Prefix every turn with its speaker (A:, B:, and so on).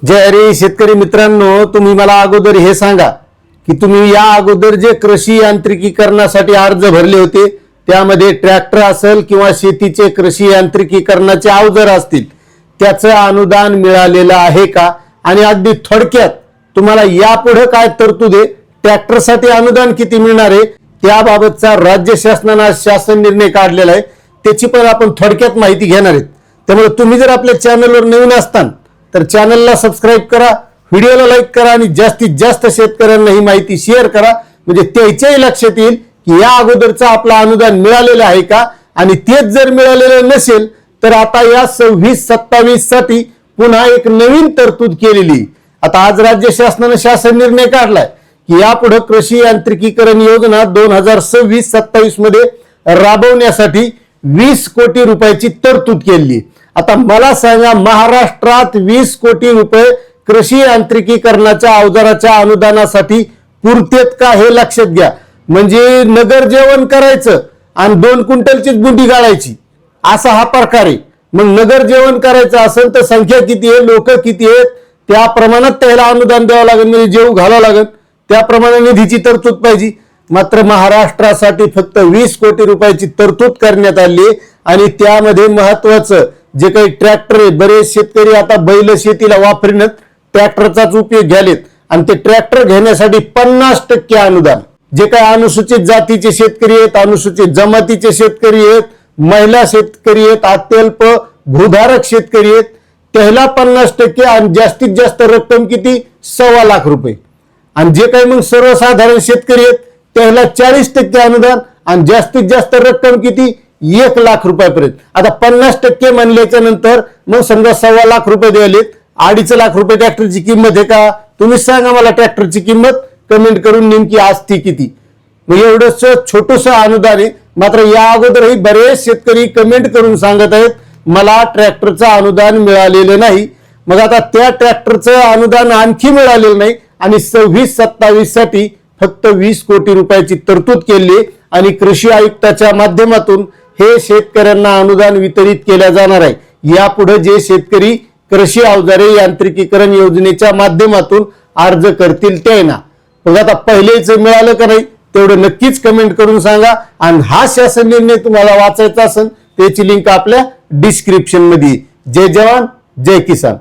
A: जय हरी शेतकरी मित्रांनो, तुम्ही मला अगोदर हे सांगा की तुम्ही या अगोदर जे कृषी यांत्रिकीकरणासाठी अर्ज भरले होते त्यामध्ये ट्रॅक्टर असेल किंवा शेतीचे कृषी यांत्रिकीकरणाचे अवजार असतील त्याचं अनुदान मिळालेलं आहे का? आणि अगदी थोडक्यात तुम्हाला यापुढे काय तरतूद आहे, ट्रॅक्टरसाठी अनुदान किती मिळणार आहे त्याबाबतचा राज्य शासनाने शासन निर्णय काढलेला आहे, त्याची पण आपण थोडक्यात माहिती घेणार आहोत। त्यामुळे तुम्ही जर आपल्या चॅनलवर नवीन असताल तर चॅनलला सबस्क्राइब करा, व्हिडिओला लाईक करा आणि जास्तीत जास्त शेतकऱ्यांना ही माहिती शेअर करा, म्हणजे त्याच्याही लक्षात येईल की या अगोदरचं आपलं अनुदान मिळालेलं आहे का। आणि तेच जर मिळालेलं नसेल तर आता या 26-27 साठी पुन्हा एक नवीन तरतूद केलेली। आता आज राज्य शासनाने शासन निर्णय काढलाय की यापुढे कृषी यांत्रिकीकरण योजना 2026-27 मध्ये राबवण्यासाठी 20 कोटी रुपयाची तरतूद केली। आता मला सांगा, महाराष्ट्रात 20 कोटी रुपये कृषी यांत्रिकीकरणाच्या अवजाराच्या अनुदानासाठी पुरतेत का हे लक्षात घ्या। म्हणजे नगर जेवण करायचं आणि 2 क्विंटलचीच बुंडी गाळायची असा हा प्रकार आहे। मग नगर जेवण करायचं असेल तर संख्या किती आहे, लोक किती आहेत त्या प्रमाणात त्याला अनुदान द्यावं लागेल, म्हणजे जेव घालावं लागेल, त्याप्रमाणे निधीची तरतूद पाहिजे। मात्र महाराष्ट्रासाठी फक्त 20 कोटी रुपयाची तरतूद करण्यात आली आणि त्यामध्ये महत्वाचं जे काही ट्रॅक्टर आहे, बरेच शेतकरी आता बैल शेतीला वापरण्यात ट्रॅक्टरचाच उपयोग घ्यालेत आणि ते ट्रॅक्टर घेण्यासाठी 50% अनुदान। जे काही अनुसूचित जातीचे शेतकरी आहेत, अनुसूचित जमातीचे शेतकरी आहेत, महिला शेतकरी आहेत, अत्यल्प भूधारक शेतकरी आहेत, त्याला 50% आणि जास्तीत जास्त रक्कम किती 1.25 लाख रुपये। आणि जे काही मग सर्वसाधारण शेतकरी आहेत त्याला 40% अनुदान आणि जास्तीत जास्त रक्कम किती 1 लाख रुपयापर्यंत। आता 50% म्हणल्याच्या नंतर मग समजा 1.25 लाख रुपये द्यायलेत, 2.5 लाख रुपये ट्रॅक्टरची किंमत आहे का? तुम्ही सांगा मला ट्रॅक्टरची किंमत कमेंट करून, नेमकी असती किती? मग एवढंच छोटंसं अनुदान आहे। मात्र या अगोदरही बरेच शेतकरी कमेंट करून सांगत आहेत मला ट्रॅक्टरचं अनुदान मिळालेलं नाही। मग आता त्या ट्रॅक्टरचं अनुदान आणखी मिळालेलं नाही आणि 26-27 साठी फक्त 20 कोटी रुपयाची तरतूद केली आणि कृषी आयुक्ताच्या माध्यमातून हे शेतकऱ्यांना अनुदान वितरित केल्या जाणार आहे। यापुढे जे शेतकरी कृषी अवजारे यांत्रिकीकरण योजनेच्या माध्यमातून अर्ज करतील त्यांना मग आता पहिलेच मिळालं का नाही तेवढं नक्कीच कमेंट करून सांगा। आणि हा शासन निर्णय तुम्हाला वाचायचा असेल त्याची लिंक आपल्या डिस्क्रिप्शन मध्ये। जय जवान जय किसान।